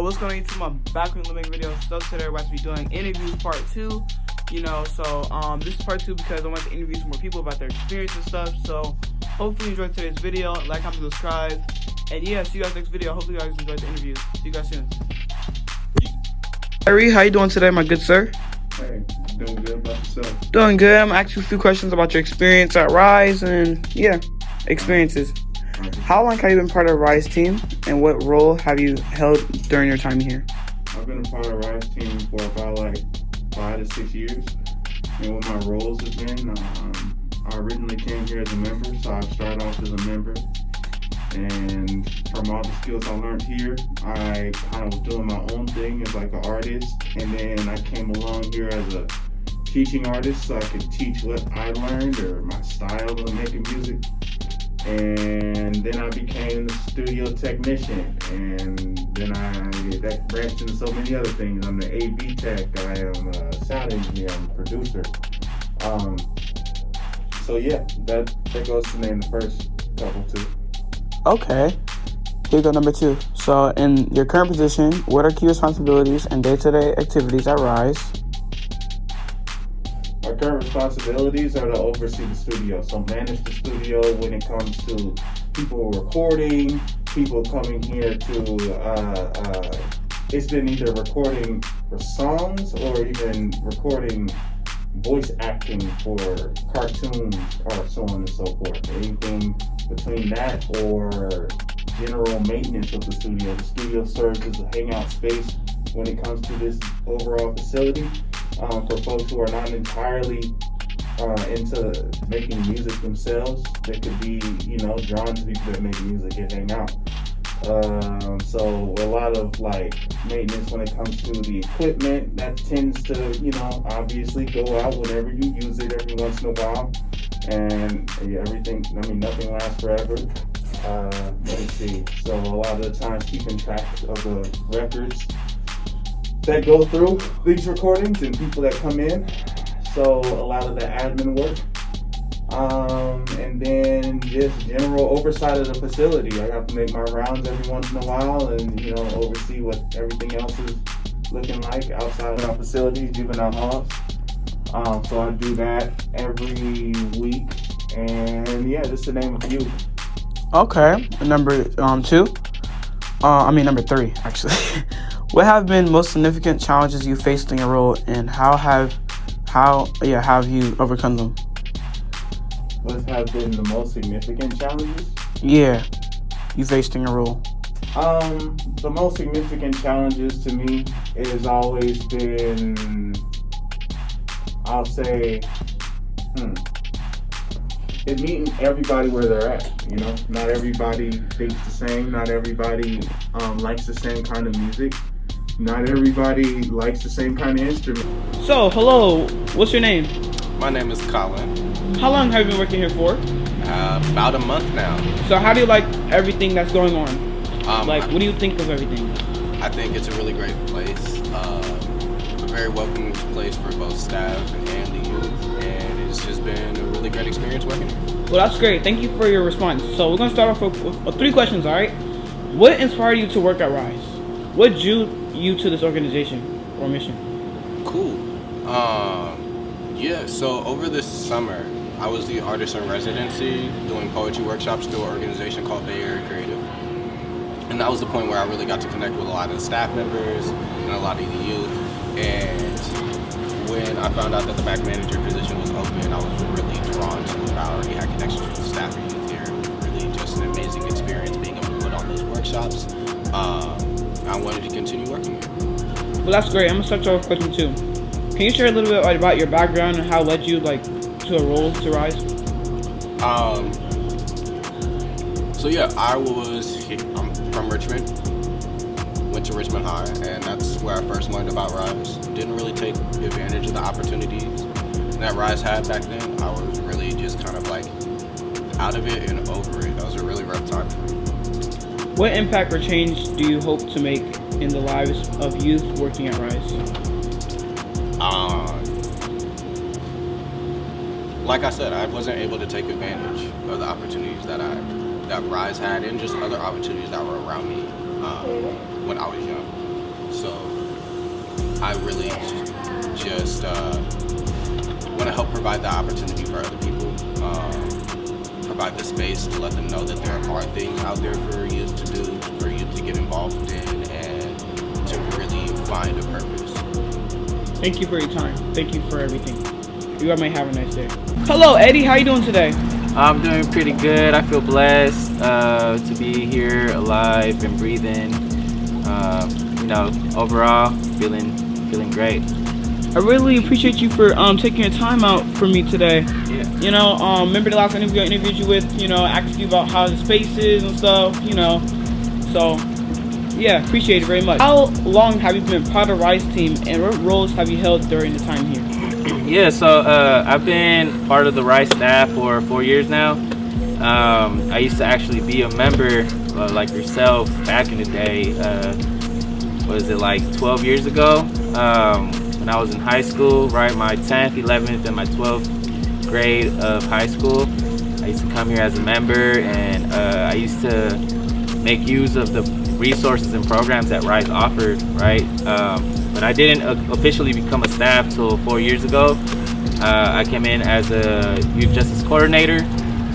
what's going on YouTube? I'm back with a living video. So today we're about to be doing interviews part 2. This is part 2 because I want to interview some more people about their experience and stuff. So hopefully you enjoyed today's video. Like, comment, subscribe. And yeah, see you guys next video. Hopefully you guys enjoyed the interview. See you guys soon. Harry, how you doing today, my good sir? Hey, doing good about yourself? Doing good. I'm asking you a few questions about your experience at RYSE and yeah, experiences. How long have you been part of the RYSE team, and what role have you held during your time here? I've been a part of the RYSE team for about like 5 to 6 years, and what my roles have been, I originally came here as a member, so I started off as a member, and from all the skills I learned here, I kind of was doing my own thing as like an artist, and then I came along here as a teaching artist so I could teach what I learned or my style of making music. And then I became the studio technician, and then that branched into so many other things. I'm the AV tech, I am a sound engineer, I'm a producer. So yeah, that goes to name the first couple too. Okay, here we go, number 2. So in your current position, what are key responsibilities and day-to-day activities at RYSE? My current responsibilities are to oversee the studio, so manage the studio when it comes to people recording, people coming here to, it's been either recording for songs or even recording voice acting for cartoons or so on and so forth. Anything between that or general maintenance of the studio. The studio serves as a hangout space when it comes to this overall facility. For folks who are not entirely into making music themselves, they could be, drawn to people that make music and hang out. So a lot of like maintenance when it comes to the equipment that tends to, obviously go out whenever you use it every once in a while. And nothing lasts forever. Let me see. So a lot of the times keeping track of the records that go through these recordings and people that come in, so a lot of the admin work, and then just general oversight of the facility. I have to make my rounds every once in a while and oversee what everything else is looking like outside of our facilities, juvenile halls. So I do that every week, and yeah, just to name a few. Okay, number 3 actually. What have been most significant challenges you faced in your role, and how have you overcome them? What have been the most significant challenges? Yeah, you faced in your role. The most significant challenges to me has always been, I'll say, it's meeting everybody where they're at. Not everybody thinks the same. Not everybody likes the same kind of music. Not everybody likes the same kind of instrument. So, hello, what's your name? My name is Colin. How long have you been working here for? About a month now. So how do you like everything that's going on? What do you think of everything? I think it's a really great place. A very welcoming place for both staff and the youth. And it's just been a really great experience working here. Well, that's great. Thank you for your response. So we're going to start off with 3 questions, all right? What inspired you to work at RYSE? What drew you to this organization or mission? Cool. So over this summer, I was the artist in residency doing poetry workshops through an organization called Bay Area Creative. And that was the point where I really got to connect with a lot of the staff members and a lot of the youth. And when I found out that the back manager position was open, I was really drawn to it. I already had connections with the staff and youth here. It was really just an amazing experience being able to put on those workshops. I wanted to continue working here. Well, that's great. I'm gonna start off with question 2. Can you share a little bit about your background and how led you to a role to RYSE? I'm from Richmond. Went to Richmond High, and that's where I first learned about RYSE. Didn't really take advantage of the opportunities that RYSE had back then. I was really just kind of like out of it and over it. That was a really rough time for me. What impact or change do you hope to make in the lives of youth working at RYSE? Like I said, I wasn't able to take advantage of the opportunities that RYSE had and just other opportunities that were around me when I was young. So I really just want to help provide the opportunity for other people, provide the space to let them know that there are things out there for youth to do, for youth to get involved in, and to really find a purpose. Thank you for your time. Thank you for everything. You all may have a nice day. Hello, Eddie. How you doing today? I'm doing pretty good. I feel blessed to be here, alive and breathing. Overall, feeling great. I really appreciate you for taking your time out for me today. Yeah. Remember the last interview I interviewed you with? Asked you about how the space is and stuff. So yeah, appreciate it very much. How long have you been part of RYSE team, and what roles have you held during the time here? Yeah, so I've been part of the RYSE staff for 4 years now. I used to actually be a member, like yourself, back in the day. Was it like 12 years ago? When I was in high school, right? My 10th, 11th, and my 12th grade of high school. I used to come here as a member, and I used to make use of the resources and programs that RYSE offered, right? But I didn't officially become a staff till 4 years ago. I came in as a youth justice coordinator,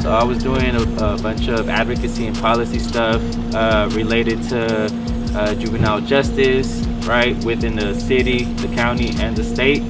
so I was doing a bunch of advocacy and policy stuff related to juvenile justice, right, within the city, the county, and the state.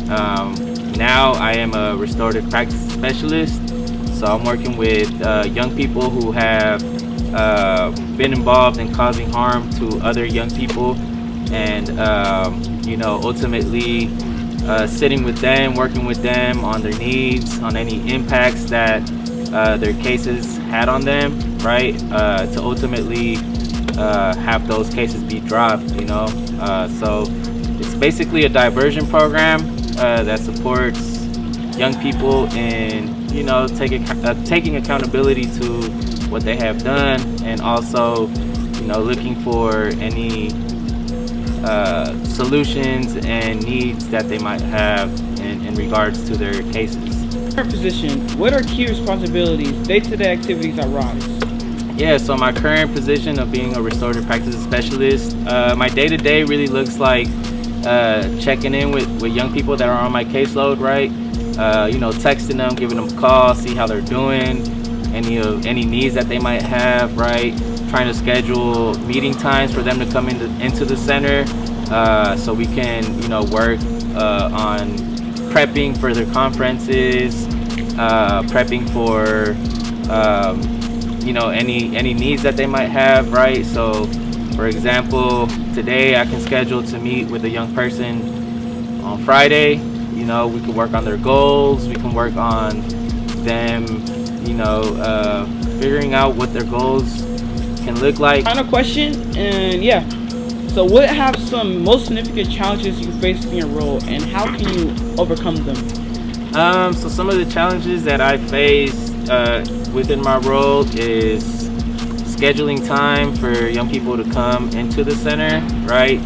Now I am a restorative practice specialist, so I'm working with young people who have been involved in causing harm to other young people, and ultimately sitting with them, working with them on their needs, on any impacts that their cases had on them, right, to ultimately have those cases be dropped. So it's basically a diversion program that supports young people in taking accountability to what they have done, and also looking for any solutions and needs that they might have in regards to their cases. Current position, what are key responsibilities, day-to-day activities at RYSE? Yeah, so my current position of being a restorative practice specialist, my day-to-day really looks like checking in with young people that are on my caseload, right? Texting them, giving them a call, see how they're doing, any needs that they might have, right? Trying to schedule meeting times for them to come into the center, so we can work on prepping for their conferences, prepping for any needs that they might have, right? So for example, today I can schedule to meet with a young person on Friday. We can work on their goals, we can work on them figuring out what their goals can look like. Final question, and yeah, so what have some most significant challenges you face in your role, and how can you overcome them? So some of the challenges that I face within my role is scheduling time for young people to come into the center, right?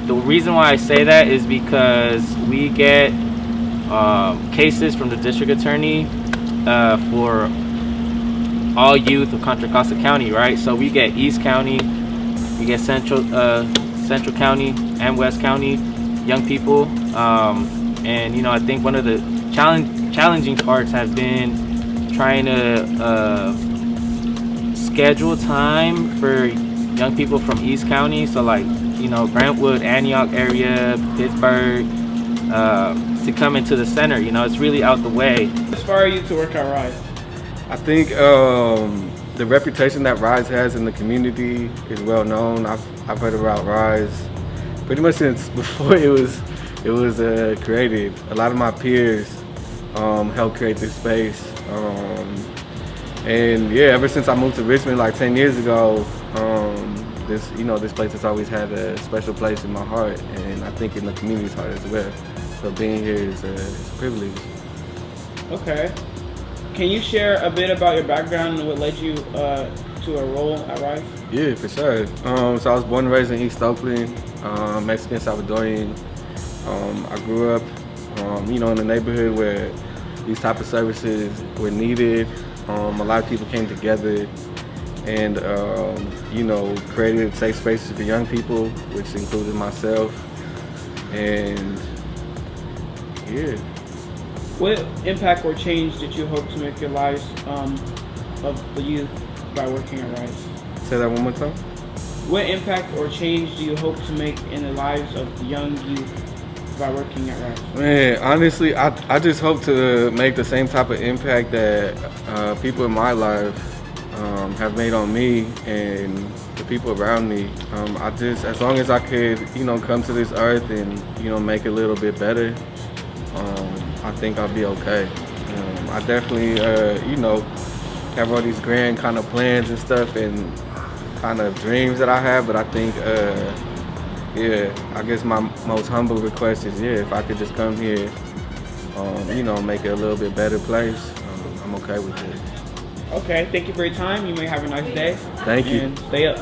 The reason why I say that is because we get cases from the district attorney for all youth of Contra Costa County, right? So we get East County, we get Central County and West County young people, and I think one of the challenging parts has been trying to schedule time for young people from East County, so like Brentwood, Antioch area, Pittsburgh, to come into the center. It's really out the way. Inspire you to work at RYSE? I think the reputation that RYSE has in the community is well known. I've heard about RYSE pretty much since before it was created. A lot of my peers helped create this space, and yeah, ever since I moved to Richmond like 10 years ago, this place has always had a special place in my heart, and I think in the community's heart as well. So being here is a privilege. Okay. Can you share a bit about your background and what led you to a role at RYSE? Yeah, for sure. So I was born and raised in East Oakland, Mexican Salvadorian. I grew up, in a neighborhood where these type of services were needed. A lot of people came together and you know, created safe spaces for young people, which included myself. And yeah. What impact or change did you hope to make your lives of the youth by working at RYSE? Say that one more time. What impact or change do you hope to make in the lives of the young youth by working at RYSE? Man, honestly, I just hope to make the same type of impact that people in my life have made on me and the people around me. I just, as long as I could, you know, come to this earth and, you know, make it a little bit better, I think I'll be okay. I definitely, you know, have all these grand kind of plans and stuff and kind of dreams that I have, but I think, yeah, I guess my most humble request is, yeah, if I could just come here, you know, make it a little bit better place, I'm okay with it. Okay, thank you for your time. You may have a nice day. Thank you. And stay up.